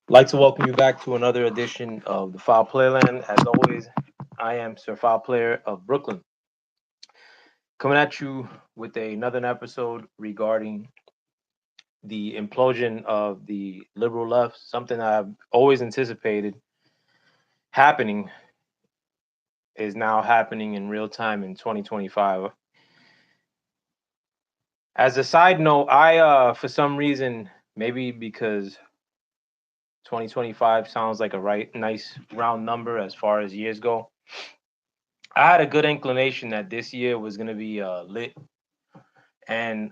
I'd like to welcome you back to another edition of the Foul Playland. As always, I am Sir Foul Player of Brooklyn, coming at you with another episode regarding the implosion of the liberal left, something I've always anticipated happening is now happening in real time in 2025. As a side note, for some reason, maybe because 2025 sounds like a nice round number as far as years go. I had a good inclination that this year was gonna be lit, and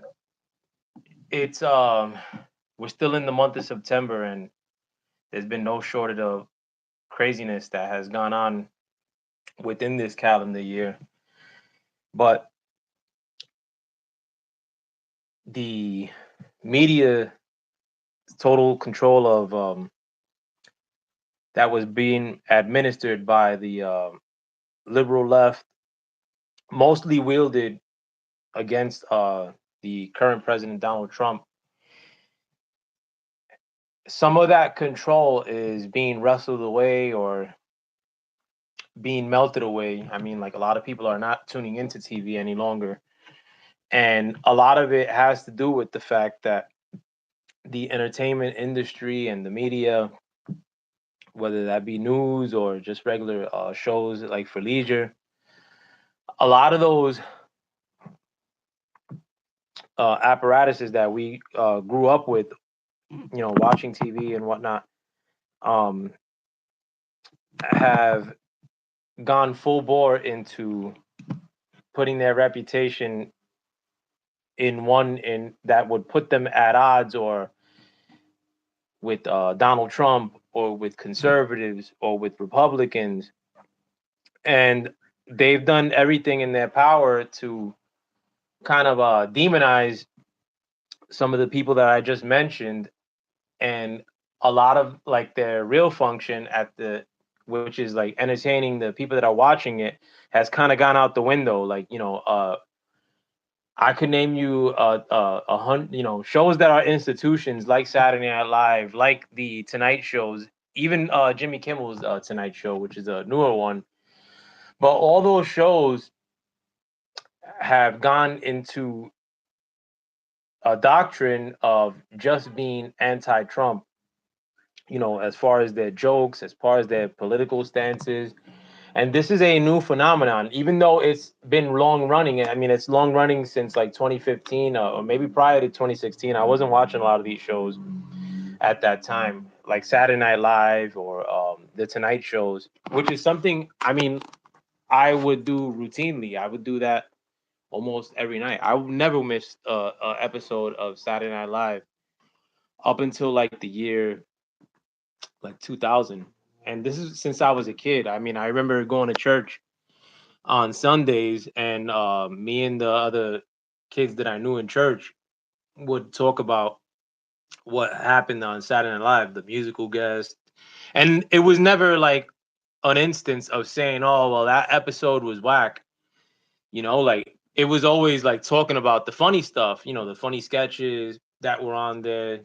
it's we're still in the month of September, and there's been no shortage of craziness that has gone on within this calendar year. But the media total control of that was being administered by the liberal left, mostly wielded against the current president Donald Trump. Some of that control is being wrestled away or being melted away. I mean, like a lot of people are not tuning into TV any longer. And a lot of it has to do with the fact that the entertainment industry and the media, whether that be news or just regular shows like for leisure, a lot of those apparatuses that we grew up with, watching TV and whatnot, um, have gone full bore into putting their reputation in one in that would put them at odds or with Donald Trump or with conservatives or with Republicans, and they've done everything in their power to kind of demonize some of the people that I just mentioned, and a lot of like their real function at the which is like entertaining the people that are watching it has kind of gone out the window. Like I could name you shows that are institutions like Saturday Night Live, like the Tonight Shows, even Jimmy Kimmel's Tonight Show, which is a newer one. But all those shows have gone into a doctrine of just being anti-Trump. As far as their jokes, as far as their political stances, and this is a new phenomenon, even though it's been long running. I mean, it's long running since like 2015 or maybe prior to 2016. I wasn't watching a lot of these shows at that time, like Saturday Night Live or the Tonight Shows, which is something, I mean, I would do routinely. I would do that almost every night. I would never miss a episode of Saturday Night Live up until like the year like 2000. And this is since I was a kid. I mean, I remember going to church on Sundays, and me and the other kids that I knew in church would talk about what happened on Saturday Night Live, the musical guest, and it was never like an instance of saying, "Oh, well, that episode was whack." Like it was always like talking about the funny stuff, the funny sketches that were on there.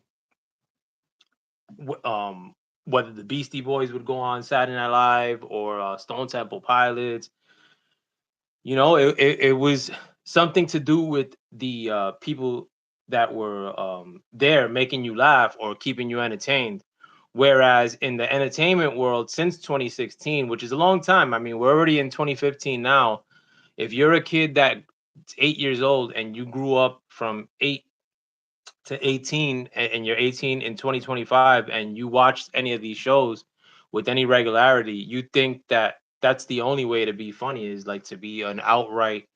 Whether the Beastie Boys would go on Saturday Night Live or Stone Temple Pilots, it was something to do with the people that were there making you laugh or keeping you entertained. Whereas in the entertainment world since 2016, which is a long time, I mean, we're already in 2015 now. If you're a kid that's 8 years old and you grew up from 8 to 18 and you're 18 in 2025 and you watched any of these shows with any regularity, you think that that's the only way to be funny is like to be an outright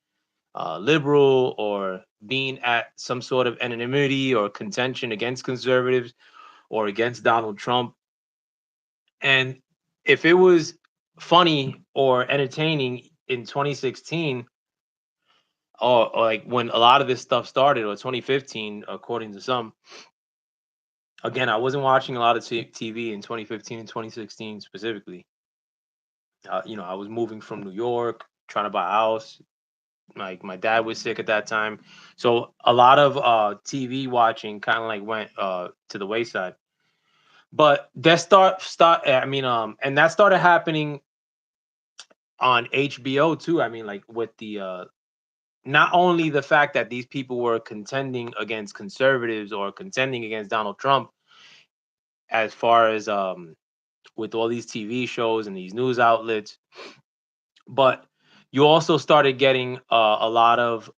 liberal or being at some sort of anonymity or contention against conservatives or against Donald Trump. And if it was funny or entertaining in 2016, or like when a lot of this stuff started, or 2015, according to some, again, I wasn't watching a lot of TV in 2015 and 2016 specifically. I was moving from New York, trying to buy a house. Like my dad was sick at that time, so a lot of TV watching kind of like went to the wayside. But that I mean, and that started happening on HBO too. I mean, like with the not only the fact that these people were contending against conservatives or contending against Donald Trump, as far as with all these TV shows and these news outlets, but you also started getting a lot of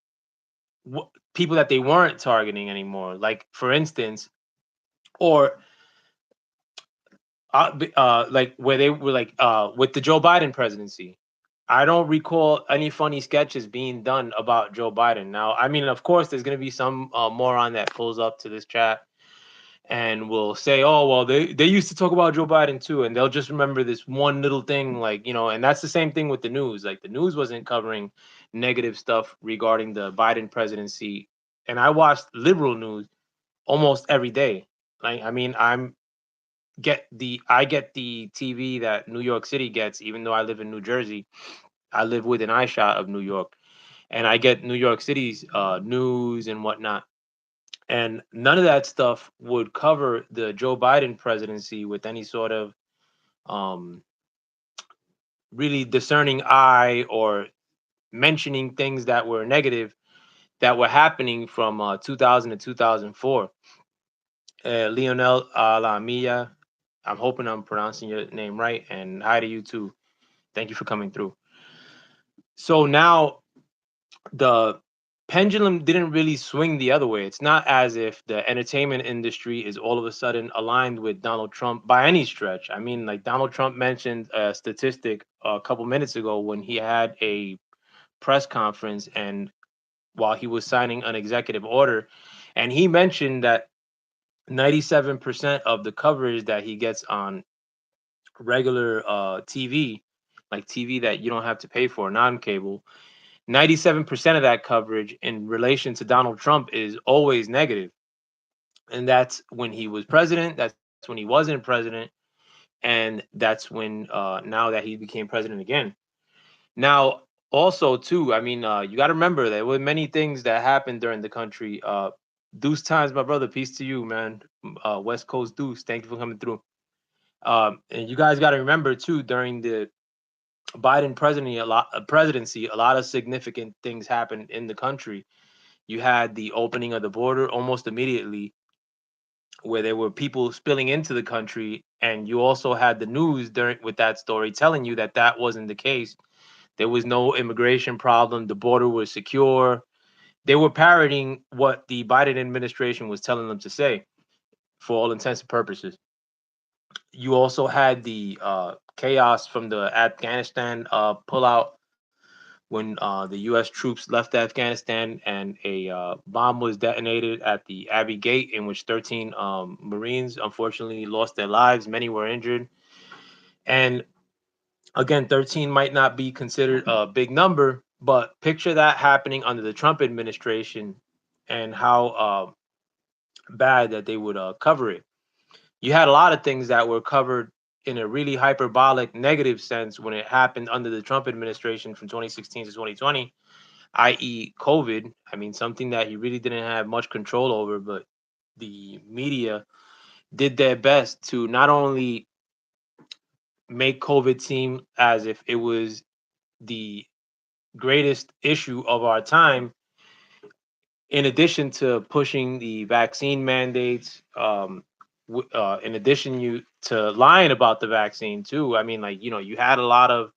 people that they weren't targeting anymore. Like for instance, or like where they were like with the Joe Biden presidency. I don't recall any funny sketches being done about Joe Biden. Now, I mean, of course, there's going to be some moron that pulls up to this chat and will say, "Oh, well, they used to talk about Joe Biden too," and they'll just remember this one little thing, like and that's the same thing with the news. Like the news wasn't covering negative stuff regarding the Biden presidency, and I watched liberal news almost every day. Like, I mean, I get the TV that New York City gets, even though I live in New Jersey. I live within eye shot of New York, and I get New York City's news and whatnot. And none of that stuff would cover the Joe Biden presidency with any sort of um, really discerning eye or mentioning things that were negative that were happening from 2000 to 2004. Lionel Alamilla, I'm hoping I'm pronouncing your name right, and hi to you too. Thank you for coming through. So now the pendulum didn't really swing the other way. It's not as if the entertainment industry is all of a sudden aligned with Donald Trump by any stretch. I mean, like Donald Trump mentioned a statistic a couple minutes ago when he had a press conference and while he was signing an executive order, and he mentioned that 97% of the coverage that he gets on regular TV, like TV that you don't have to pay for, non-cable, 97% of that coverage in relation to Donald Trump is always negative. And that's when he was president, that's when he wasn't president, and that's when now that he became president again. Now, also too, I mean, you got to remember there were many things that happened during the country. Deuce times, my brother, peace to you, man. West Coast Deuce, thank you for coming through. And you guys got to remember too, during the Biden presidency, a lot of significant things happened in the country. You had the opening of the border almost immediately, where there were people spilling into the country, and you also had the news during with that story telling you that that wasn't the case. There was no immigration problem. The border was secure. They were parroting what the Biden administration was telling them to say, for all intents and purposes. You also had the chaos from the Afghanistan pullout when the U.S. troops left Afghanistan and a bomb was detonated at the Abbey Gate, in which 13 Marines unfortunately lost their lives. Many were injured. And again, 13 might not be considered a big number, but picture that happening under the Trump administration and how bad that they would cover it. You had a lot of things that were covered in a really hyperbolic negative sense when it happened under the Trump administration from 2016 to 2020, i.e., COVID. I mean, something that he really didn't have much control over, but the media did their best to not only make COVID seem as if it was the greatest issue of our time, in addition to pushing the vaccine mandates, in addition you to lying about the vaccine too. I mean, like, you had a lot of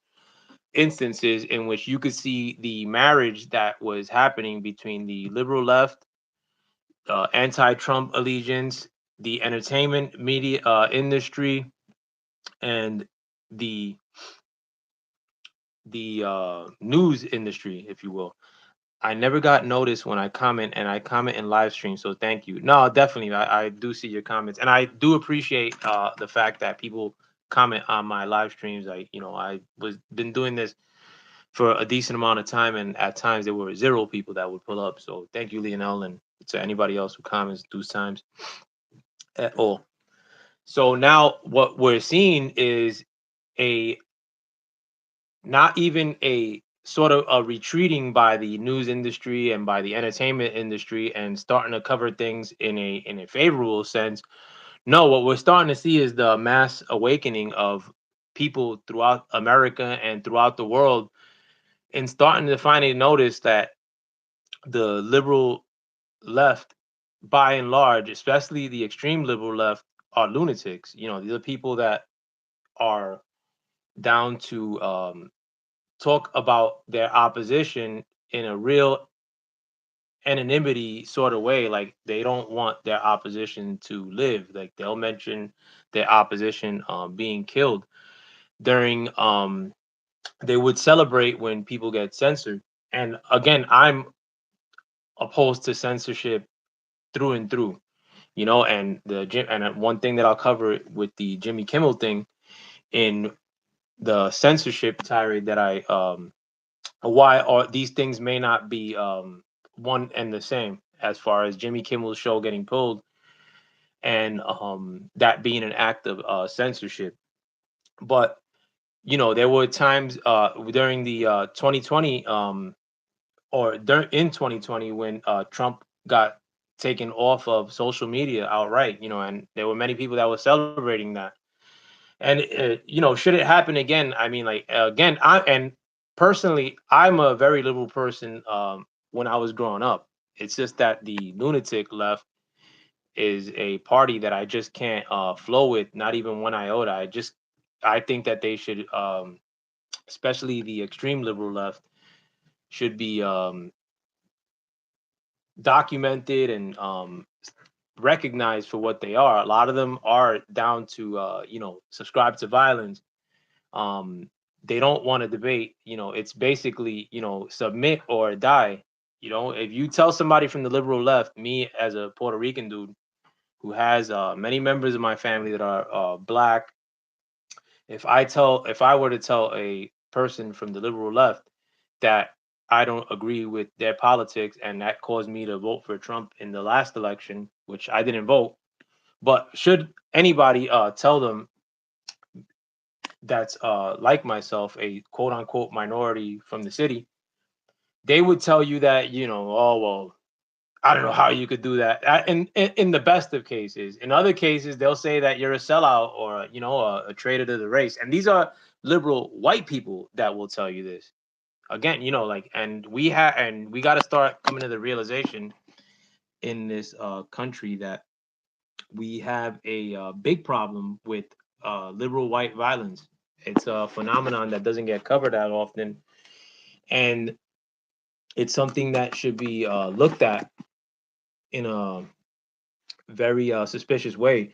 instances in which you could see the marriage that was happening between the liberal left, anti-Trump allegiance, the entertainment media industry, and the news industry, if you will. I never got noticed when I comment, and I comment in live stream, so thank you. No, definitely, I do see your comments, and I do appreciate the fact that people comment on my live streams. I was been doing this for a decent amount of time, and at times there were zero people that would pull up. So thank you, Lionel, and to anybody else who comments those times at all. So now what we're seeing is a not even a sort of a retreating by the news industry and by the entertainment industry and starting to cover things in a favorable sense. No, what we're starting to see is the mass awakening of people throughout America and throughout the world, and starting to finally notice that the liberal left, by and large, especially the extreme liberal left, are lunatics. You know, these are people that are down to talk about their opposition in a real anonymity sort of way. Like they don't want their opposition to live. Like they'll mention their opposition being killed during. They would celebrate when people get censored. And again, I'm opposed to censorship through and through. You know, and the Jim and one thing that I'll cover with the Jimmy Kimmel thing in the censorship tirade that I why are these things may not be one and the same as far as Jimmy Kimmel's show getting pulled and that being an act of censorship. But you know, there were times during the 2020 in 2020 when Trump got taken off of social media outright. You know, and there were many people that were celebrating that. And you know, should it happen again? I mean, like again, personally, I'm a very liberal person. When I was growing up, it's just that the lunatic left is a party that I just can't flow with, not even one iota. I think that they should, especially the extreme liberal left, should be documented and recognized for what they are. A lot of them are down to you know, subscribe to violence. um they don't want to debate. You know, it's basically, you know, submit or die. You know, if you tell somebody from the liberal left, me as a Puerto Rican dude who has many members of my family that are black, if I were to tell a person from the liberal left that I don't agree with their politics and that caused me to vote for Trump in the last election, which I didn't vote, but should anybody tell them that's like myself, a quote unquote minority from the city, they would tell you that, you know, oh well, I don't know how you could do that. In the best of cases, in other cases, they'll say that you're a sellout or you know, a traitor to the race. And these are liberal white people that will tell you this. Again, you know, like, and we got to start coming to the realization in this country that we have a big problem with liberal white violence. It's a phenomenon that doesn't get covered that often, and it's something that should be looked at in a very suspicious way.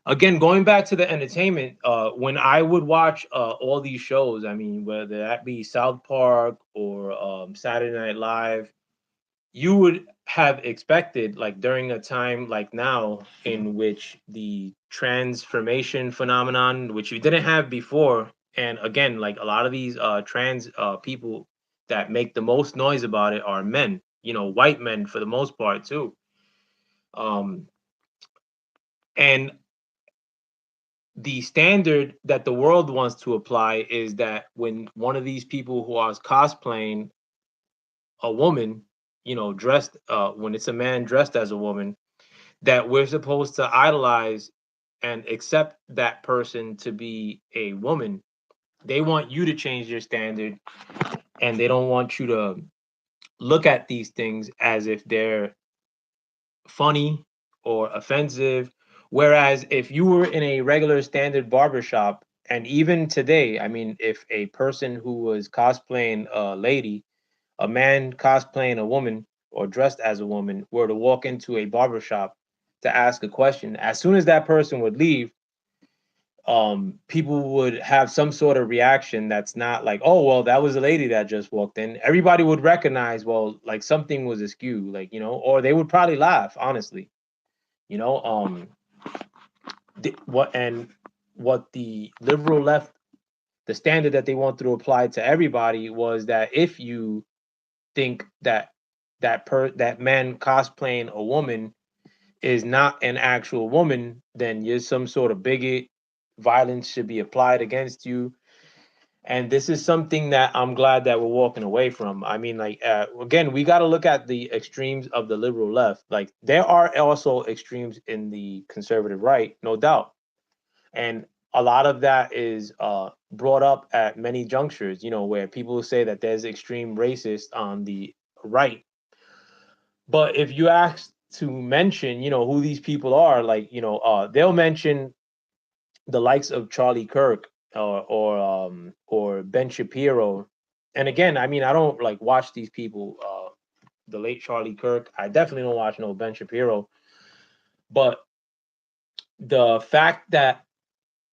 Again, going back to the entertainment, when I would watch all these shows, I mean, whether that be South Park or Saturday Night Live, you would have expected, like during a time like now, in which the transformation phenomenon, which you didn't have before, and again, like a lot of these trans people that make the most noise about it are men, you know, white men for the most part too. Um, and the standard that the world wants to apply is that when one of these people who are cosplaying a woman, you know, dressed when it's a man dressed as a woman, that we're supposed to idolize and accept that person to be a woman. They want you to change your standard, and they don't want you to look at these things as if they're funny or offensive. Whereas if you were in a regular standard barbershop, and even today, I mean, if a person who was cosplaying a lady, a man cosplaying a woman, or dressed as a woman were to walk into a barbershop to ask a question, as soon as that person would leave, people would have some sort of reaction that's not like, oh, well, that was a lady that just walked in. Everybody would recognize, well, like something was askew, like, you know, or they would probably laugh, honestly. You know, what the liberal left, the standard that they want to apply to everybody was that if you think that that man cosplaying a woman is not an actual woman, then you're some sort of bigot. Violence should be applied against you. And this is something that I'm glad that we're walking away from. I mean, like, again, we got to look at the extremes of the liberal left. Like, there are also extremes in the conservative right, no doubt. And a lot of that is brought up at many junctures, where people say that there's extreme racist on the right. But if you ask to mention, who these people are, like, they'll mention the likes of Charlie Kirk or Ben Shapiro. And again, I mean, I don't like watch these people. The late Charlie Kirk, I definitely don't watch no Ben Shapiro. But the fact that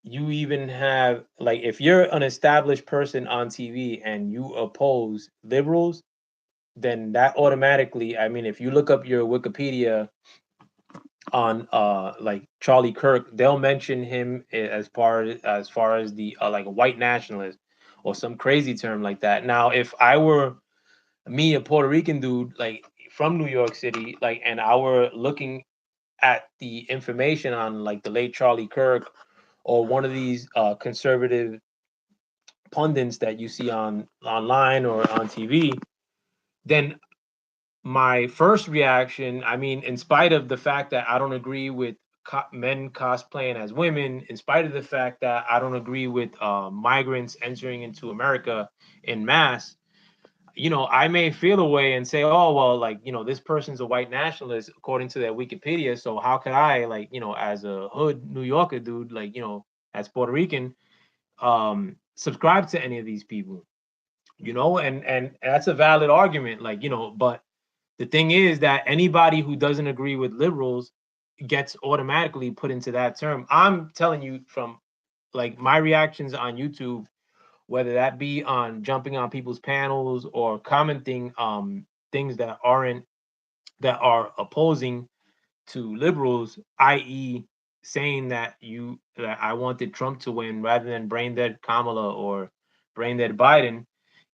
you even have, like, if you're an established person on TV and you oppose liberals, then that automatically, I mean, if you look up your Wikipedia on like Charlie Kirk, they'll mention him as far as the like a white nationalist or some crazy term like that. Now, if I were me, a Puerto Rican dude, like from New York City, like, and I were looking at the information on like the late Charlie Kirk or one of these conservative pundits that you see on online or on TV, then my first reaction, I mean, in spite of the fact that I don't agree with men cosplaying as women, in spite of the fact that I don't agree with migrants entering into America in mass, I may feel a way and say, oh, well, like, this person's a white nationalist according to their Wikipedia. So how could I, like, as a hood New Yorker dude, like, as Puerto Rican, subscribe to any of these people? And that's a valid argument, like, but the thing is that anybody who doesn't agree with liberals gets automatically put into that term. I'm telling you from like my reactions on YouTube, whether that be on jumping on people's panels or commenting things that are opposing to liberals, i.e., saying that I wanted Trump to win rather than brain dead Kamala or brain dead Biden,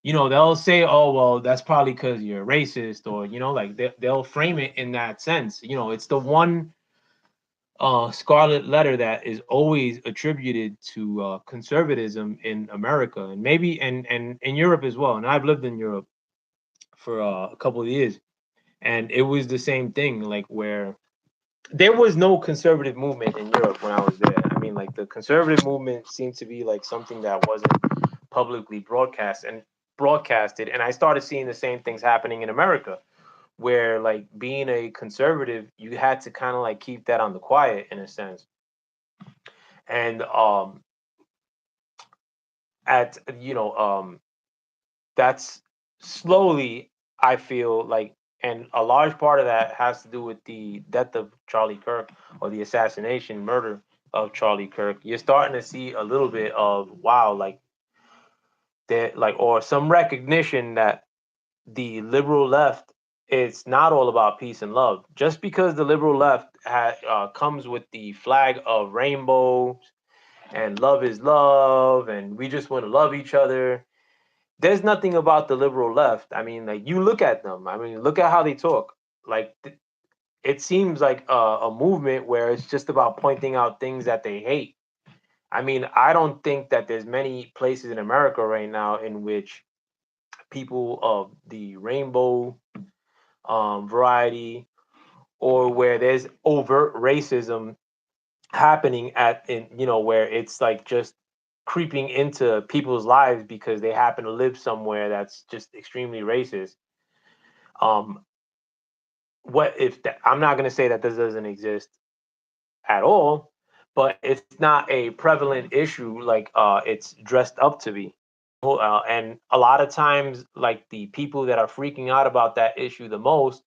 they'll say, "Oh, well, that's probably because you're racist," or like they'll frame it in that sense. It's the one scarlet letter that is always attributed to conservatism in America and maybe and in Europe as well. And I've lived in Europe for a couple of years, and it was the same thing, like where there was no conservative movement in Europe when I was there. I mean, like the conservative movement seemed to be like something that wasn't publicly broadcasted, and I started seeing the same things happening in America, where like being a conservative, you had to kind of like keep that on the quiet in a sense, and at that's slowly I feel like, and a large part of that has to do with the death of Charlie Kirk or the assassination murder of Charlie Kirk. You're starting to see a little bit of wow, like that, like or some recognition that the liberal left, it's not all about peace and love. Just because the liberal left comes with the flag of rainbows and love is love and we just want to love each other, there's nothing about the liberal left. I mean, like you look at them. I mean, look at how they talk. Like it seems like a movement where it's just about pointing out things that they hate. I mean, I don't think that there's many places in America right now in which people of the rainbow variety or where there's overt racism happening at in where it's like just creeping into people's lives because they happen to live somewhere that's just extremely racist. um what if that, I'm not going to say that this doesn't exist at all, but it's not a prevalent issue like it's dressed up to be. And a lot of times, like the people that are freaking out about that issue the most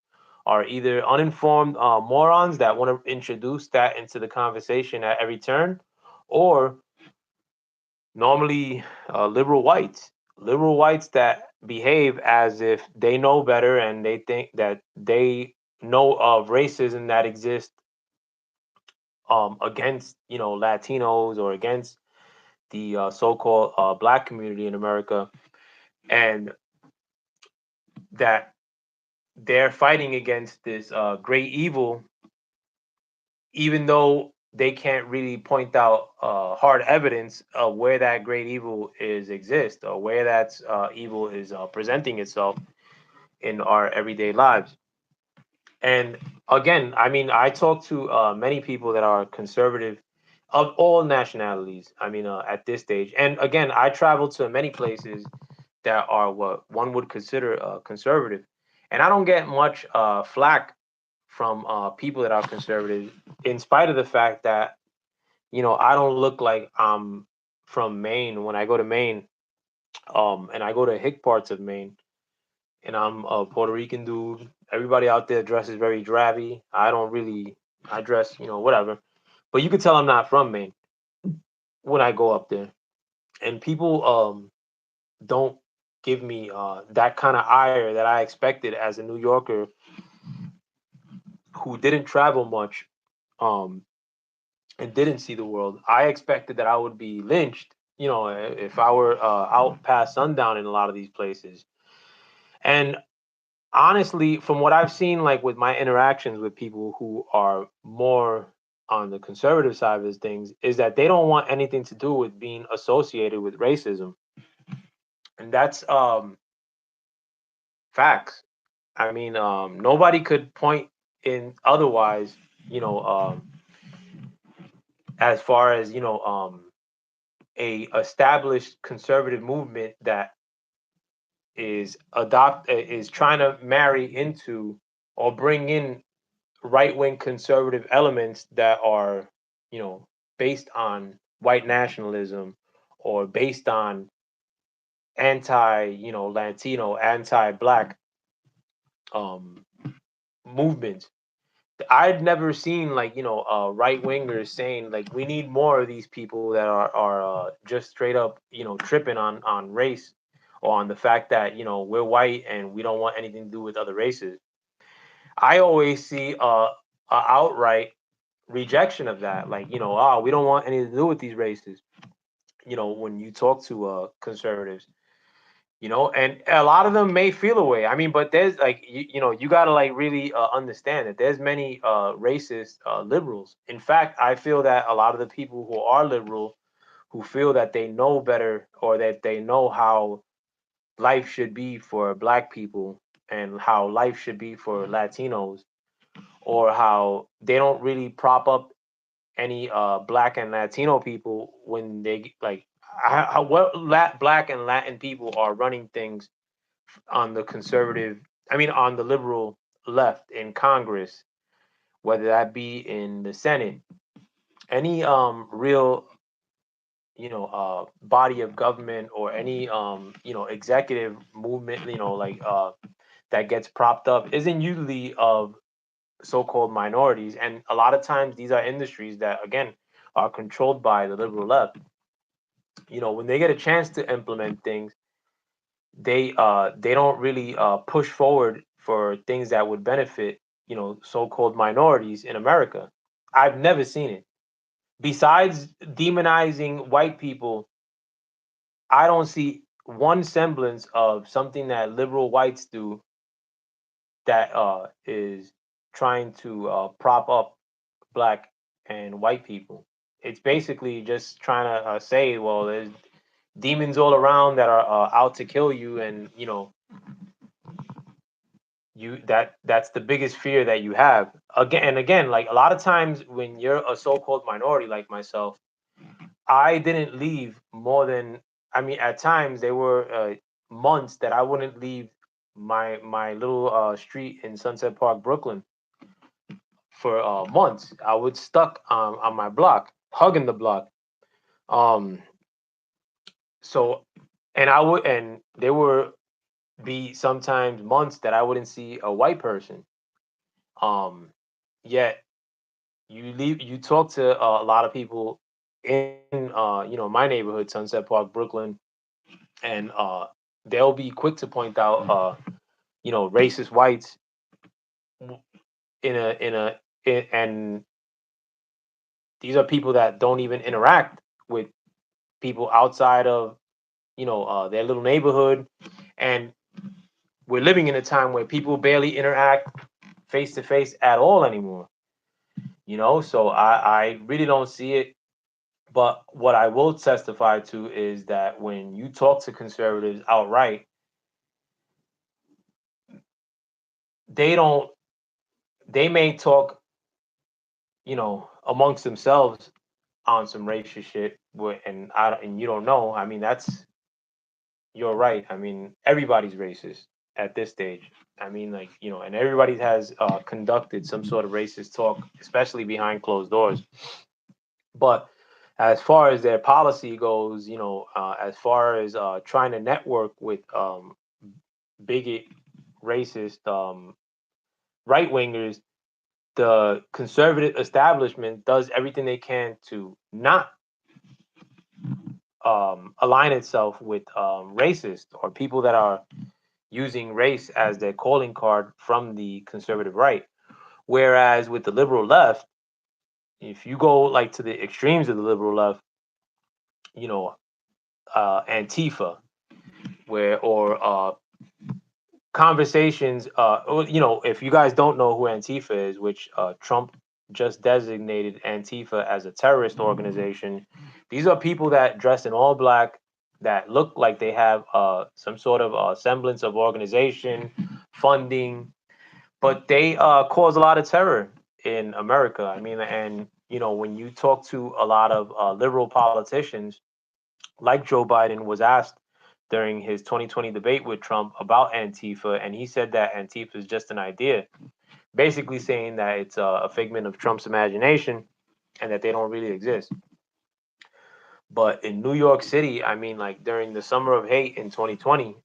are either uninformed morons that want to introduce that into the conversation at every turn, or normally liberal whites that behave as if they know better and they think that they know of racism that exists against Latinos or against the so-called black community in America, and that they're fighting against this great evil, even though they can't really point out hard evidence of where that great evil is exist, or where that evil is presenting itself in our everyday lives. And again, I mean, I talk to many people that are conservative of all nationalities. I mean, at this stage, and again, I travel to many places that are what one would consider conservative, and I don't get much flack from people that are conservative, in spite of the fact that I don't look like I'm from Maine when I go to Maine, and I go to hick parts of Maine, and I'm a Puerto Rican dude. Everybody out there dresses very drabby. I don't really. I dress, whatever. But you could tell I'm not from Maine when I go up there, and people don't give me that kind of ire that I expected as a New Yorker who didn't travel much, um, and didn't see the world. I expected that I would be lynched, if I were out past sundown in a lot of these places. And honestly, from what I've seen, like with my interactions with people who are more on the conservative side of these things, is that they don't want anything to do with being associated with racism, and that's facts. I mean, nobody could point in otherwise, you know, as far as a established conservative movement that is trying to marry into or bring in right wing conservative elements that are, you know, based on white nationalism, or based on anti, Latino, anti black um movements. I'd never seen, like, right wingers saying like we need more of these people that are just straight up, tripping on race, or on the fact that we're white and we don't want anything to do with other races. I always see a outright rejection of that, like, oh, we don't want anything to do with these races. When you talk to conservatives, and a lot of them may feel away. I mean, but there's like, you got to like really understand that there's many racist liberals. In fact, I feel that a lot of the people who are liberal, who feel that they know better, or that they know how life should be for black people, and how life should be for Latinos, or how they don't really prop up any black and Latino people when they like black and Latin people are running things on the conservative, I mean, on the liberal left in Congress, whether that be in the Senate, any real, body of government, or any executive movement, like that gets propped up, isn't usually of so-called minorities. And a lot of times these are industries that, again, are controlled by the liberal left. When they get a chance to implement things, they don't really push forward for things that would benefit, so-called minorities in America. I've never seen it. Besides demonizing white people, I don't see one semblance of something that liberal whites do that is trying to prop up black and white people. It's basically just trying to say, well, there's demons all around that are out to kill you, and that's the biggest fear that you have. Again and again, like a lot of times when you're a so-called minority like myself, I didn't leave more than, I mean, at times there were months that I wouldn't leave my little street in Sunset Park, Brooklyn, for months. I was stuck on my block, hugging the block. Um, so, and there were be sometimes months that I wouldn't see a white person. Um, Yet you talk to a lot of people in my neighborhood, Sunset Park, Brooklyn, and they'll be quick to point out racist whites and these are people that don't even interact with people outside of their little neighborhood. And we're living in a time where people barely interact face to face at all anymore. So I really don't see it. But what I will testify to is that when you talk to conservatives outright, they don't, they may talk, amongst themselves on some racist shit, and you don't know. I mean, you're right. I mean, everybody's racist at this stage. I mean, like, and everybody has conducted some sort of racist talk, especially behind closed doors. But as far as their policy goes, as far as trying to network with bigot, racist, right wingers, the conservative establishment does everything they can to not align itself with racists or people that are using race as their calling card from the conservative right. Whereas with the liberal left, if you go like to the extremes of the liberal left, you know, Antifa, where or conversations, if you guys don't know who Antifa is, which Trump just designated Antifa as a terrorist organization, these are people that dress in all black, that look like they have some sort of semblance of organization, funding, but they cause a lot of terror in America. I mean, and when you talk to a lot of liberal politicians, like Joe Biden was asked during his 2020 debate with Trump about Antifa, and he said that Antifa is just an idea, basically saying that it's a figment of Trump's imagination and that they don't really exist. But in New York City, I mean, like during the Summer of Hate in 2020,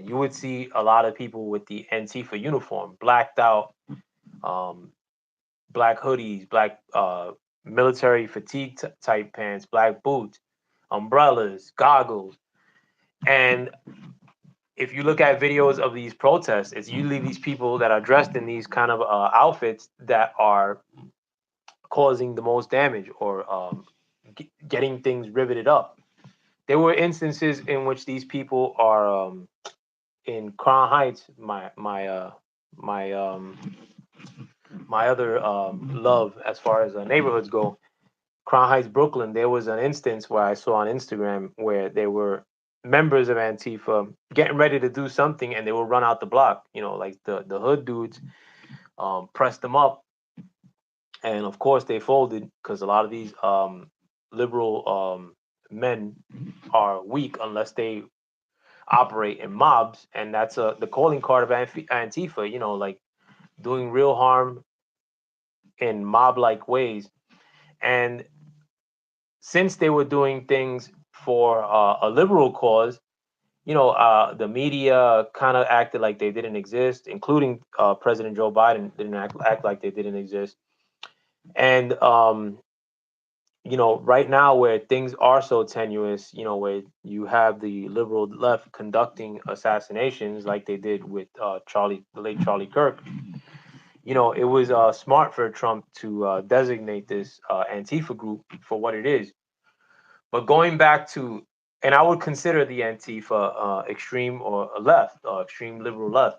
you would see a lot of people with the Antifa uniform, blacked out, um, black hoodies, black military fatigue type pants, black boots, umbrellas, goggles. And if you look at videos of these protests, it's usually these people that are dressed in these kind of outfits that are causing the most damage or getting things riveted up. There were instances in which these people are in Crown Heights, my other love as far as neighborhoods go. Crown Heights, Brooklyn, there was an instance where I saw on Instagram where there were members of Antifa getting ready to do something and they will run out the block. Like the hood dudes pressed them up, and of course they folded because a lot of these liberal men are weak unless they operate in mobs, and that's the calling card of Antifa. Like doing real harm in mob-like ways, and since they were doing things for a liberal cause, the media kind of acted like they didn't exist, including President Joe Biden didn't act like they didn't exist. And, right now where things are so tenuous, where you have the liberal left conducting assassinations like they did with the late Charlie Kirk, it was smart for Trump to designate this Antifa group for what it is. But going back to, and I would consider the Antifa extreme or a left, extreme liberal left.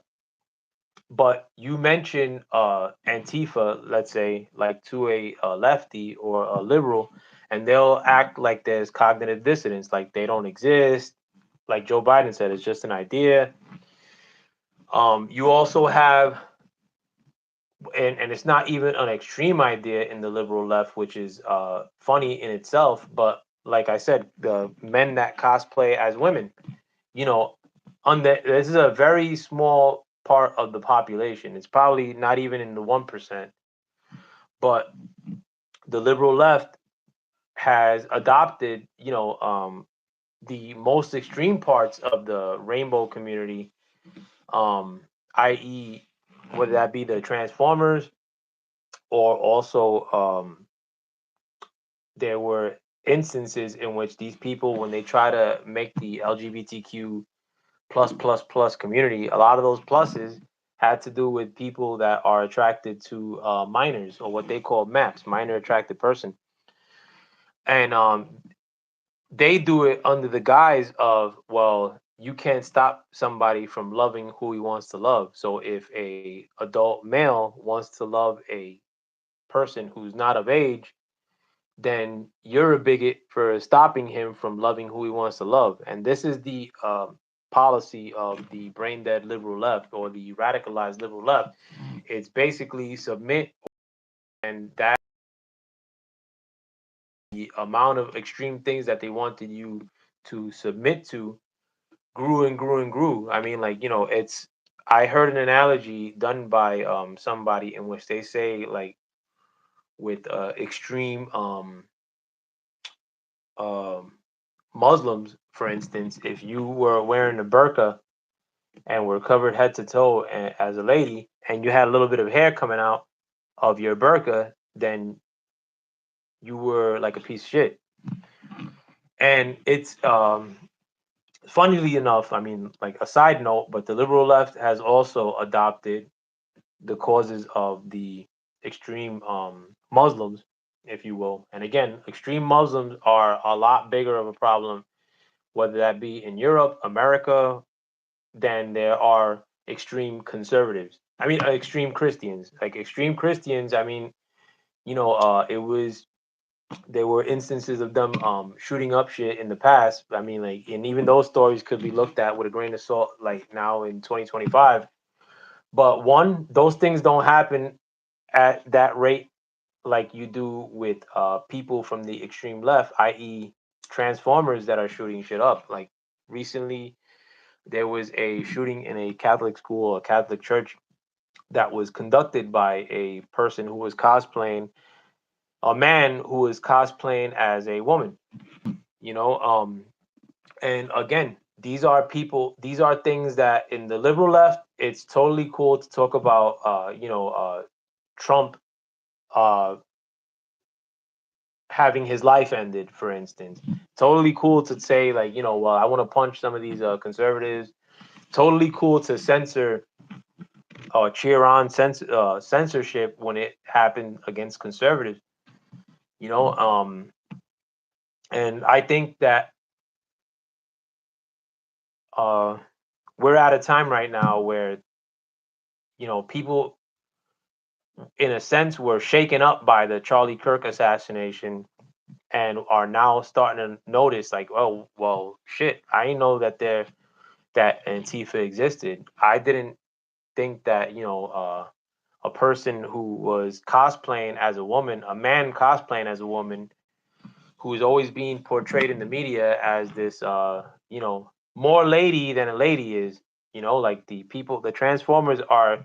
But you mentioned Antifa, let's say, like to a lefty or a liberal, and they'll act like there's cognitive dissonance, like they don't exist. Like Joe Biden said, it's just an idea. You also have, and it's not even an extreme idea in the liberal left, which is funny in itself. But like I said, the men that cosplay as women, you know, this is a very small part of the population. It's probably not even in the 1%. But the liberal left has adopted, the most extreme parts of the rainbow community, um, i.e., whether that be the Transformers or also there were instances in which these people, when they try to make the LGBTQ plus community, a lot of those pluses had to do with people that are attracted to minors, or what they call MAPS, minor attracted person, and they do it under the guise of, well, you can't stop somebody from loving who he wants to love. So if a adult male wants to love a person who's not of age, then you're a bigot for stopping him from loving who he wants to love. And this is the policy of the brain dead liberal left or the radicalized liberal left. It's basically submit, and that the amount of extreme things that they wanted you to submit to grew and grew and grew. I mean, like, it's I heard an analogy done by somebody in which they say, like, with extreme um Muslims, for instance, if you were wearing a burqa and were covered head to toe as a lady, and you had a little bit of hair coming out of your burqa, then you were like a piece of shit. And it's funnily enough, I mean, like, a side note, but the liberal left has also adopted the causes of the extreme Muslims, if you will. And again, extreme Muslims are a lot bigger of a problem, whether that be in Europe, America, than there are extreme conservatives. I mean, extreme Christians. Like, extreme Christians, I mean, it was there were instances of them shooting up shit in the past. I mean, like, and even those stories could be looked at with a grain of salt, like, now in 2025. But one, those things don't happen at that rate like you do with people from the extreme left, i.e., transformers that are shooting shit up. Like, recently, there was a shooting in a Catholic school, a Catholic church, that was conducted by a person who was cosplaying, a man who was cosplaying as a woman. You know, and again, these are things that in the liberal left, it's totally cool to talk about. Trump uh, having his life ended, for instance. Totally cool to say, like, well, I want to punch some of these conservatives. Totally cool to censor cheer on censorship when it happened against conservatives. You know, and I think that uh, we're at a time right now where people, in a sense, were shaken up by the Charlie Kirk assassination and are now starting to notice, like, oh, well, shit, I didn't know that Antifa existed. I didn't think that a person who was cosplaying as a woman, a man cosplaying as a woman, who is always being portrayed in the media as this, more lady than a lady is. Like, the Transformers are,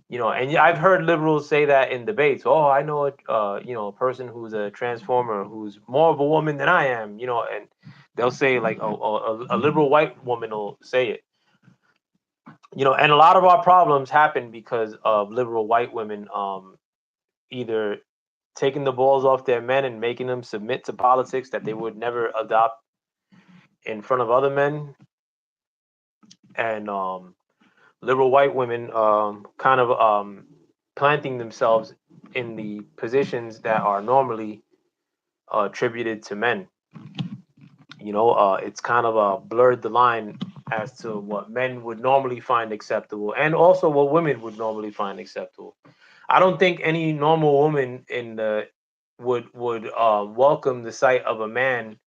and I've heard liberals say that in debates. Oh, I know a person who's a Transformer who's more of a woman than I am. And they'll say, like, a liberal white woman will say it. And a lot of our problems happen because of liberal white women either taking the balls off their men and making them submit to politics that they would never adopt in front of other men, and liberal white women kind of planting themselves in the positions that are normally attributed to men. It's kind of blurred the line as to what men would normally find acceptable and also what women would normally find acceptable. I don't think any normal woman in the would welcome the sight of a man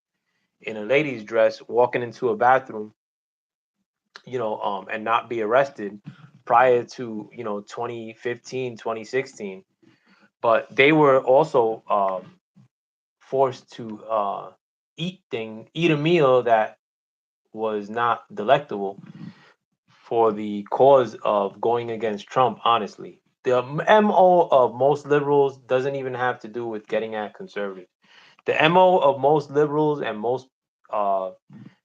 in a lady's dress walking into a bathroom, and not be arrested prior to 2015, 2016. But they were also forced to eat a meal that was not delectable for the cause of going against Trump. Honestly, the MO of most liberals doesn't even have to do with getting at conservatives. The MO of most liberals and most uh,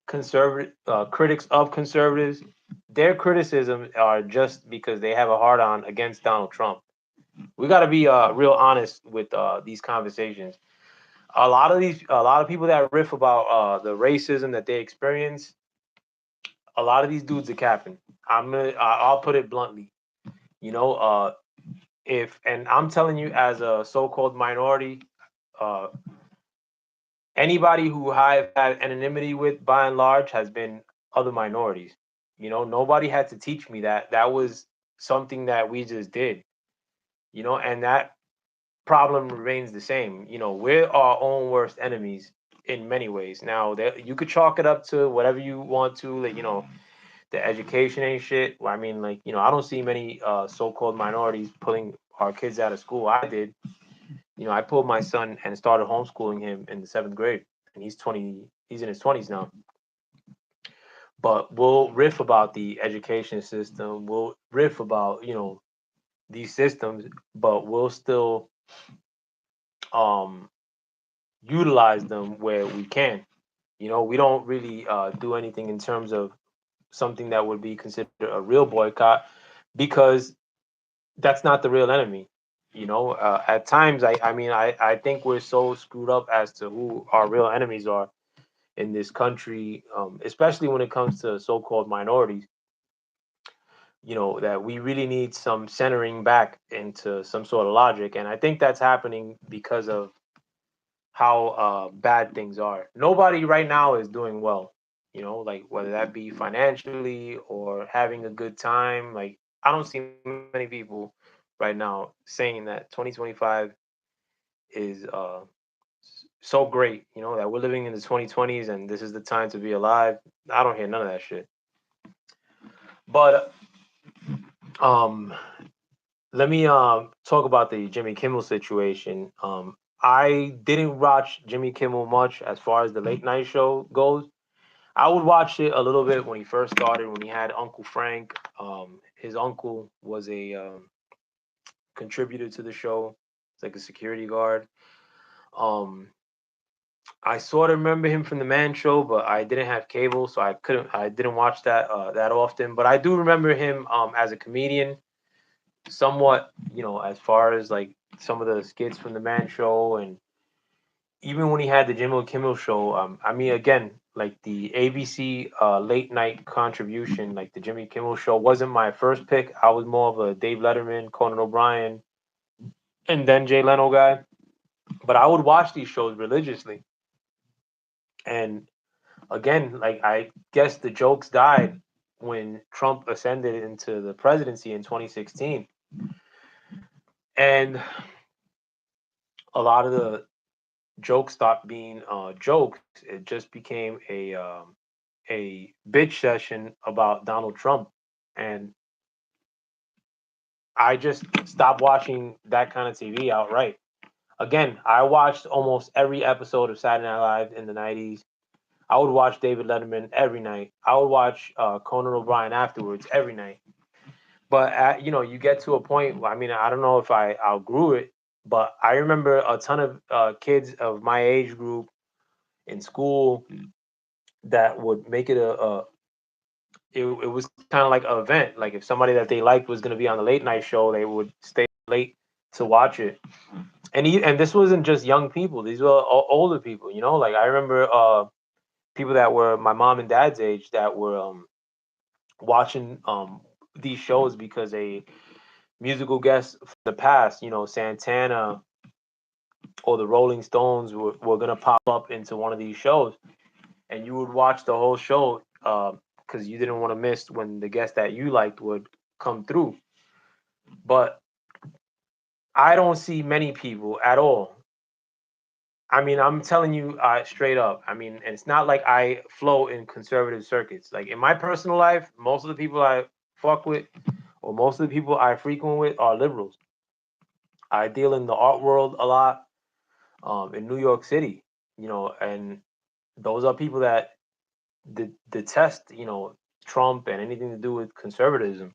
conservative critics of conservatives, their criticisms are just because they have a hard on against Donald Trump. We got to be real honest with these conversations. A lot of people that riff about the racism that they experience, a lot of these dudes are capping. I'll put it bluntly. You know, if and I'm telling you, as a so-called minority, uh, anybody who I've had anonymity with, by and large, has been other minorities. Nobody had to teach me that. That was something that we just did. And that problem remains the same. We're our own worst enemies in many ways. Now, you could chalk it up to whatever you want to, like, the education ain't shit. Well, I mean, like, I don't see many so-called minorities pulling our kids out of school. I did. I pulled my son and started homeschooling him in the seventh grade, and he's 20. He's in his 20s now. But we'll riff about the education system. We'll riff about these systems, but we'll still um utilize them where we can. We don't really do anything in terms of something that would be considered a real boycott, because that's not the real enemy. At times, I think we're so screwed up as to who our real enemies are in this country, especially when it comes to so-called minorities. That we really need some centering back into some sort of logic, and I think that's happening because of how bad things are. Nobody right now is doing well, like whether that be financially or having a good time. Like, I don't see many people right now saying that 2025 is so great, that we're living in the 2020s and this is the time to be alive. I don't hear none of that shit. But um, let me talk about the Jimmy Kimmel situation. I didn't watch Jimmy Kimmel much as far as the late night show goes. I would watch it a little bit when he first started, when he had Uncle Frank. His uncle was a contributor to the show. It's like a security guard. Um, I sort of remember him from the Man Show, but I didn't have cable, so I didn't watch that that often. But I do remember him as a comedian, somewhat. As far as like some of the skits from the Man Show, and even when he had the Jimmy Kimmel show. I mean, again, like the ABC late night contribution, like the Jimmy Kimmel show, wasn't my first pick. I was more of a Dave Letterman, Conan O'Brien, and then Jay Leno guy. But I would watch these shows religiously. And again, like, I guess the jokes died when Trump ascended into the presidency in 2016. And a lot of the jokes stopped being jokes. It just became a bitch session about Donald Trump. And I just stopped watching that kind of TV outright. Again, I watched almost every episode of Saturday Night Live in the 90s. I would watch David Letterman every night. I would watch Conan O'Brien afterwards every night. But you get to a point. I mean, I don't know if I outgrew it, but I remember a ton of kids of my age group in school that would make it it was kind of like an event. Like, if somebody that they liked was going to be on the late night show, they would stay late to watch it. And this wasn't just young people; these were older people. Like, I remember people that were my mom and dad's age that were watching these shows because a musical guest from the past, Santana or the Rolling Stones, were gonna pop up into one of these shows, and you would watch the whole show because you didn't want to miss when the guest that you liked would come through. But I don't see many people at all. I mean, I'm telling you straight up. I mean, and it's not like I flow in conservative circuits. Like, in my personal life, most of the people I fuck with, or most of the people I frequent with, are liberals. I deal in the art world a lot, in New York City, and those are people that detest, Trump and anything to do with conservatism.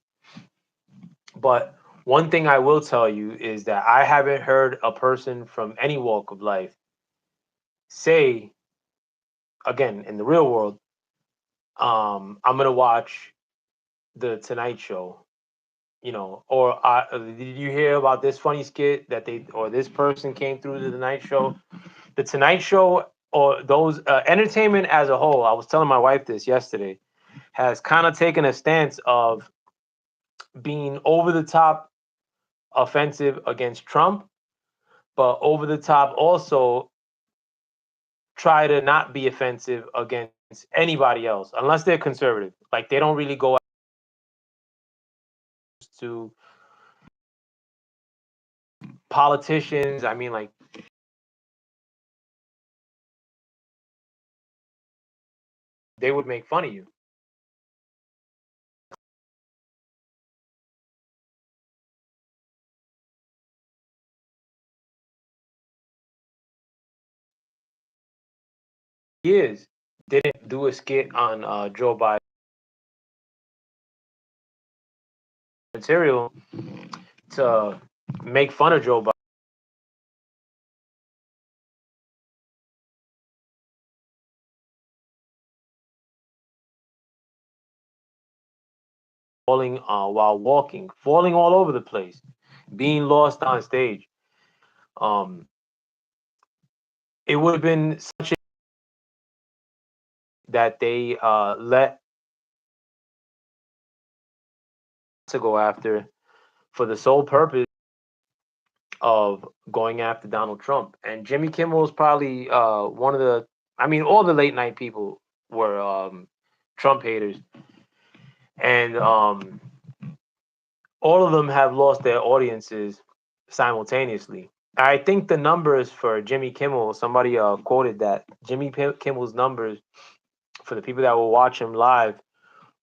But one thing I will tell you is that I haven't heard a person from any walk of life say, again, in the real world, I'm gonna watch the Tonight Show, or did you hear about this funny skit that they or this person came through to the Tonight Show? The Tonight Show, or those entertainment as a whole. I was telling my wife this yesterday, has kind of taken a stance of being over the top offensive against Trump, but over the top also try to not be offensive against anybody else unless they're conservative. Like, they don't really go to politicians. I mean, like they would make fun of you. Years didn't do a skit on Joe Biden material to make fun of Joe Biden. Falling while walking, falling all over the place, being lost on stage. Um, it would have been such a that they let to go after for the sole purpose of going after Donald Trump. And Jimmy Kimmel is probably one of the. I mean, all the late night people were Trump haters, and all of them have lost their audiences simultaneously. I think the numbers for Jimmy Kimmel, somebody quoted that Kimmel's numbers for the people that will watch him live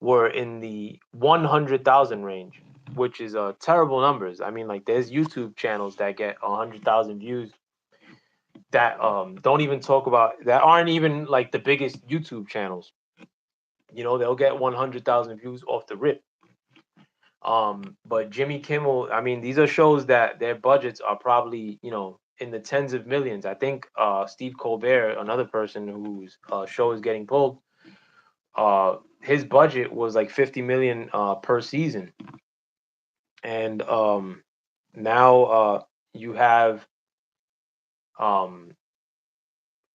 were in the 100,000 range, which is terrible numbers. I mean, like there's YouTube channels that get 100,000 views that don't even talk about that aren't even like the biggest YouTube channels. You know, they'll get 100,000 views off the rip. But Jimmy Kimmel, I mean, these are shows that their budgets are probably, you know, in the tens of millions. I think Steve Colbert, another person whose show is getting pulled, his budget was like 50 million per season. And now you have, um,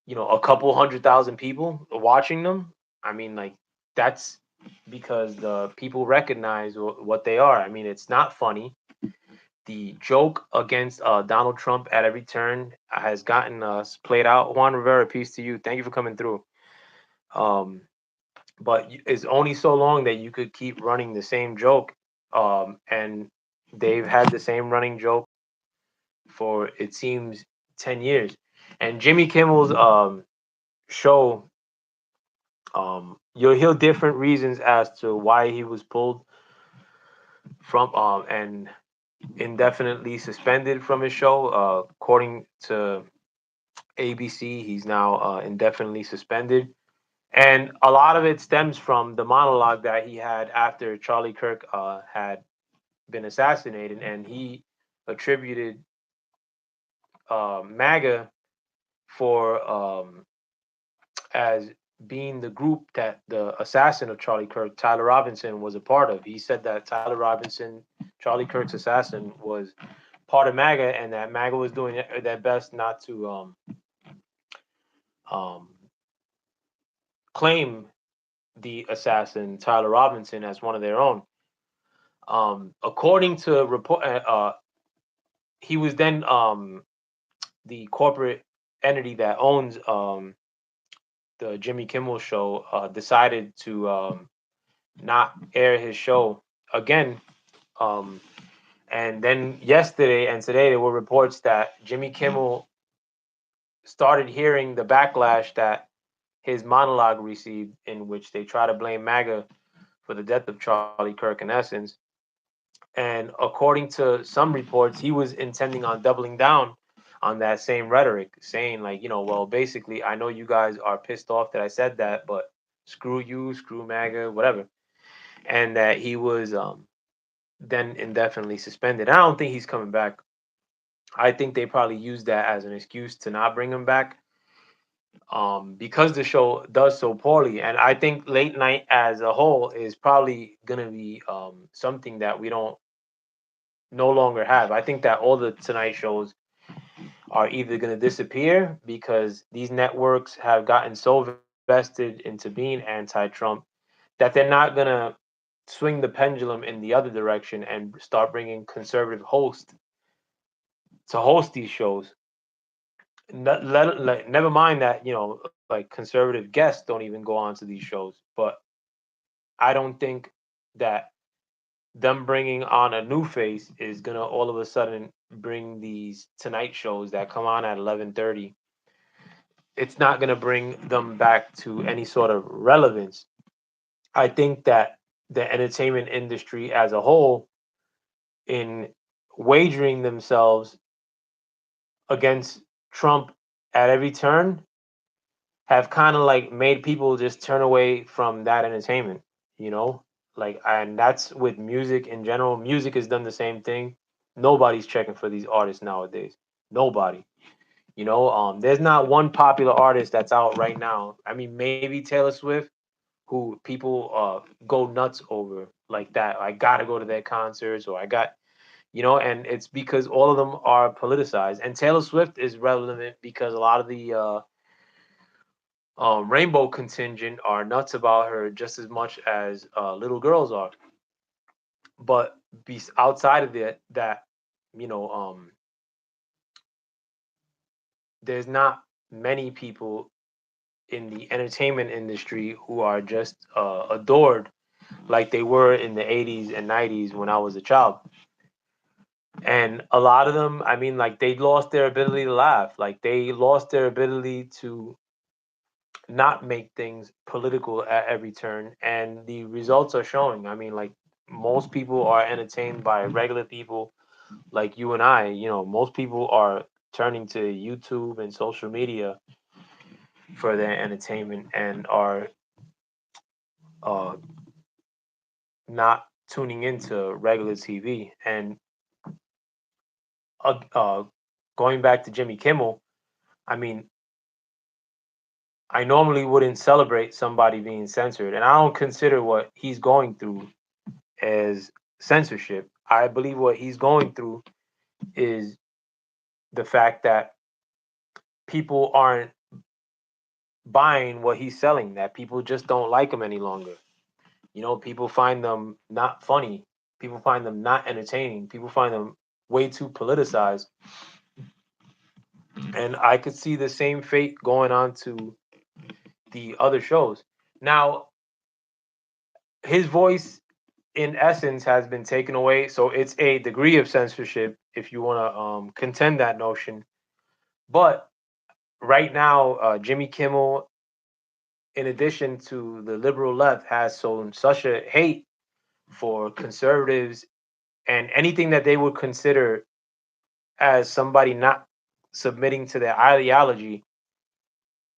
you know, a couple 100,000 people watching them. I mean, like, that's because the people recognize what they are. I mean, it's not funny. The joke against Donald Trump at every turn has gotten played out. Juan Rivera, peace to you. Thank you for coming through. Um, but it's only so long that you could keep running the same joke. And they've had the same running joke for, it seems, 10 years. And Jimmy Kimmel's show, you'll hear different reasons as to why he was pulled from and indefinitely suspended from his show. According to ABC, he's now indefinitely suspended. And a lot of it stems from the monologue that he had after Charlie Kirk had been assassinated. And he attributed MAGA for as being the group that the assassin of Charlie Kirk, Tyler Robinson, was a part of. He said that Tyler Robinson, Charlie Kirk's assassin, was part of MAGA, and that MAGA was doing their best not to um, claim the assassin Tyler Robinson as one of their own. According to report, he was then the corporate entity that owns the Jimmy Kimmel show decided to not air his show again. Um, and then yesterday and today there were reports that Jimmy Kimmel started hearing the backlash that his monologue received, in which they try to blame MAGA for the death of Charlie Kirk, in essence. And according to some reports, he was intending on doubling down on that same rhetoric, saying, like, you know, well, basically, I know you guys are pissed off that I said that, but screw you, screw MAGA, whatever. And that he was then indefinitely suspended. I don't think he's coming back. I think they probably used that as an excuse to not bring him back, because the show does so poorly. And I think late night as a whole is probably going to be something that we don't no longer have. I think that all the Tonight shows are either going to disappear because these networks have gotten so vested into being anti-Trump that they're not going to swing the pendulum in the other direction and start bringing conservative hosts to host these shows. Never mind that, you know, like conservative guests don't even go on to these shows. But I don't think that them bringing on a new face is gonna all of a sudden bring these tonight shows that come on at 11:30, it's not going to bring them back to any sort of relevance. I think that the entertainment industry as a whole, in wagering themselves against Trump at every turn, have kind of like made people just turn away from that entertainment, you know? Like, and that's with music in general. Music has done the same thing. Nobody's checking for these artists nowadays. Nobody. There's not one popular artist that's out right now. I mean, maybe Taylor Swift, who people go nuts over like that. I gotta go to their concerts, or and it's because all of them are politicized. And Taylor Swift is relevant because a lot of the rainbow contingent are nuts about her just as much as little girls are. But outside of that, you know, there's not many people in the entertainment industry who are just adored like they were in the 80s and 90s when I was a child. And a lot of them, I mean, like they lost their ability to laugh. Like they lost their ability to not make things political at every turn. And the results are showing. I mean, like most people are entertained by regular people like you and I. Most people are turning to YouTube and social media for their entertainment and are uh, not tuning into regular TV. And uh, uh, going back to Jimmy Kimmel, I mean, I normally wouldn't celebrate somebody being censored, and I don't consider what he's going through as censorship. I believe what he's going through is the fact that people aren't buying what he's selling, that people just don't like him any longer. People find them not funny, people find them not entertaining, people find them way too politicized. And I could see the same fate going on to the other shows. Now, his voice in essence has been taken away, so it's a degree of censorship if you want to contend that notion. But right now, Jimmy Kimmel, in addition to the liberal left, has shown such a hate for conservatives and anything that they would consider as somebody not submitting to their ideology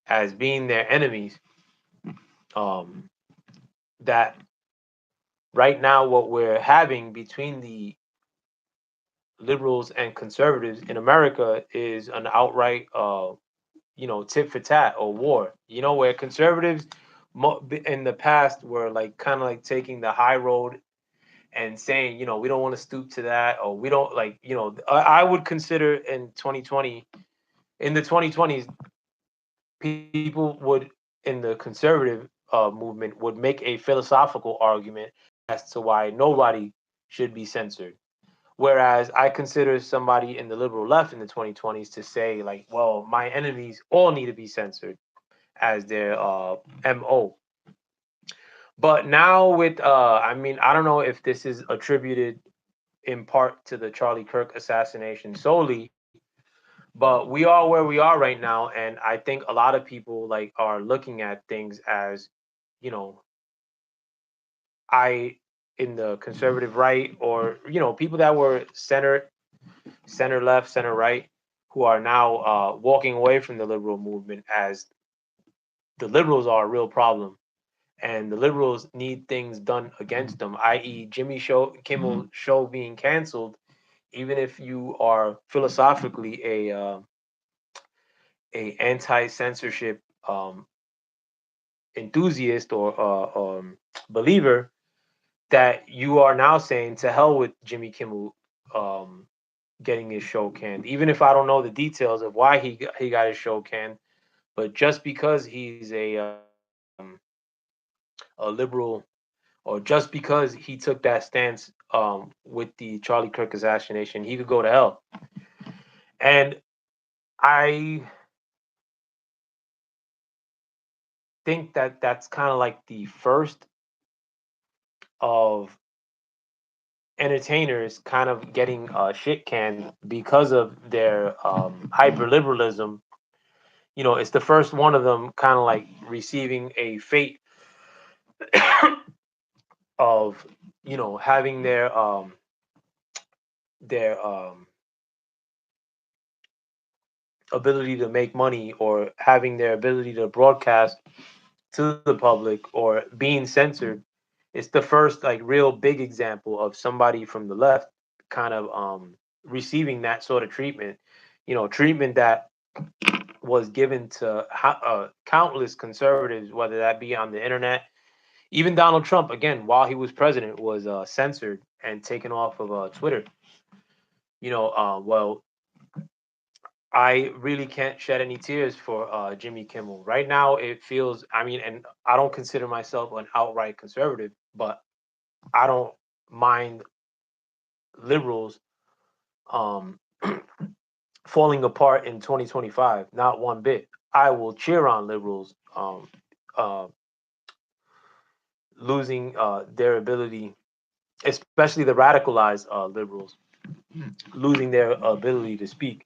as being their enemies. Um, that right now, what we're having between the liberals and conservatives in America is an outright, tit for tat or war. Where conservatives in the past were like kind of like taking the high road and saying, we don't want to stoop to that, or we don't like, I would consider in the 2020s, people would in the conservative movement would make a philosophical argument as to why nobody should be censored. Whereas I consider somebody in the liberal left in the 2020s to say, like, well, my enemies all need to be censored as their MO. But now with, I mean, I don't know if this is attributed in part to the Charlie Kirk assassination solely, but we are where we are right now. And I think a lot of people like are looking at things as, you know, I in the conservative right, or, people that were center left, center right, who are now walking away from the liberal movement as the liberals are a real problem. And the liberals need things done against them, i.e., Kimmel show being canceled, even if you are philosophically a anti censorship enthusiast or believer, that you are now saying to hell with Jimmy Kimmel um, getting his show canned, even if I don't know the details of why he got his show canned. But just because he's a liberal, or just because he took that stance with the Charlie Kirk assassination, he could go to hell. And I think that that's kind of like the first of entertainers kind of getting shit canned because of their hyper liberalism. It's the first one of them kind of like receiving a fate of having their ability to make money, or having their ability to broadcast to the public, or being censored. It's the first like real big example of somebody from the left kind of receiving that sort of treatment. Treatment that was given to countless conservatives, whether that be on the internet. Even Donald Trump, again, while he was president, was censored and taken off of Twitter. Well, I really can't shed any tears for Jimmy Kimmel. Right now, it feels, I mean, and I don't consider myself an outright conservative, but I don't mind liberals um, falling apart in 2025, not one bit. I will cheer on liberals uh, losing their ability, especially the radicalized liberals, losing their ability to speak.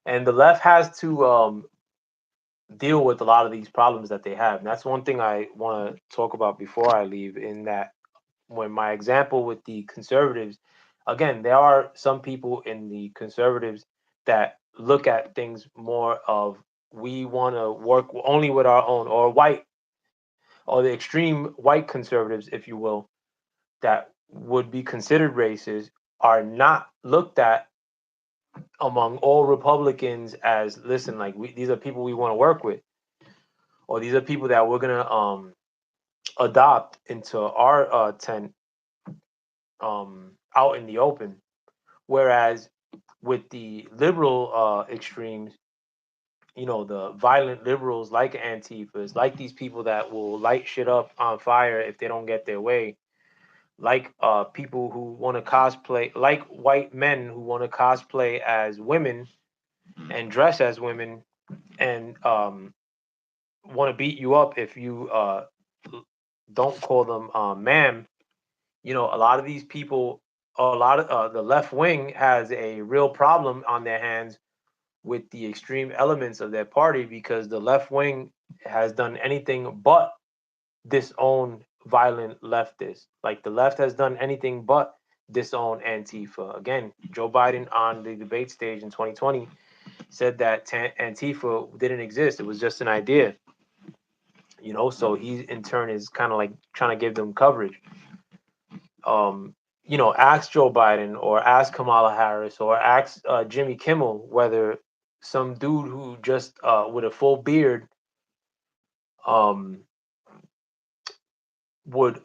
And the left has to deal with a lot of these problems that they have. And that's one thing I want to talk about before I leave. In that, when my example with the conservatives, again, there are some people in the conservatives that look at things more of, we want to work only with our own, or white, or the extreme white conservatives, if you will, that would be considered racist, are not looked at among all Republicans as, listen, like, these are people we want to work with, or these are people that we're gonna adopt into our tent out in the open. Whereas with the liberal extremes, the violent liberals like Antifas, like these people that will light shit up on fire if they don't get their way, like people who want to cosplay, like white men who want to cosplay as women and dress as women, and want to beat you up if you don't call them ma'am. A lot of these people, a lot of the left wing has a real problem on their hands with the extreme elements of their party, because the left wing has done anything but disown violent leftists. Like, the left has done anything but disown Antifa. Again, Joe Biden on the debate stage in 2020 said that Antifa didn't exist. It was just an idea. So he in turn is kind of like trying to give them coverage. um, ask Joe Biden, or ask Kamala Harris, or ask Jimmy Kimmel whether some dude who just with a full beard um, would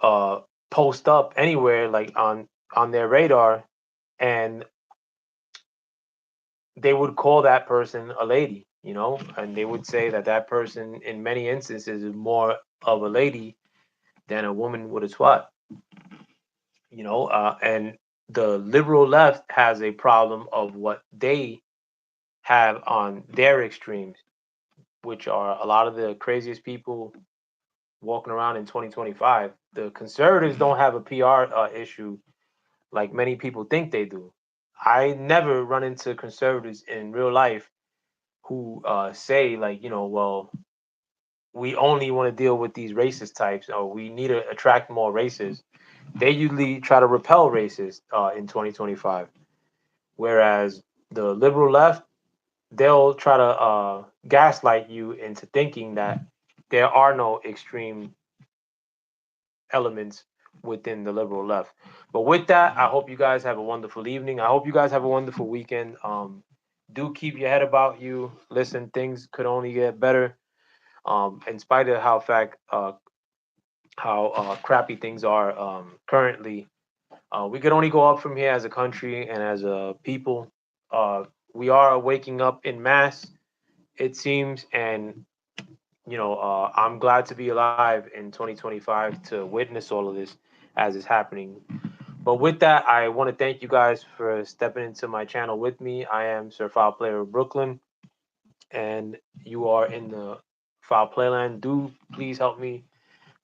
post up anywhere, like on their radar, and they would call that person a lady, and they would say that that person, in many instances, is more of a lady than a woman with a twat. And the liberal left has a problem of what they have on their extremes, which are a lot of the craziest people walking around in 2025. The conservatives don't have a PR issue like many people think they do. I never run into conservatives in real life who say, like, well, we only want to deal with these racist types, or we need to attract more racists. They usually try to repel racists in 2025. Whereas the liberal left, they'll try to gaslight you into thinking that there are no extreme elements within the liberal left. But with that, I hope you guys have a wonderful evening. I hope you guys have a wonderful weekend. Do keep your head about you. Listen, things could only get better. In spite of how crappy things are currently, we could only go up from here as a country and as a people. Uh, we are waking up in mass, it seems, and I'm glad to be alive in 2025 to witness all of this as it's happening. But with that, I want to thank you guys for stepping into my channel with me. I am Sir Foul Player of Brooklyn, and you are in the Foul Playland. Do please help me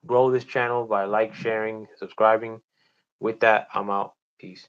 grow this channel by sharing, subscribing. With that, I'm out. Peace.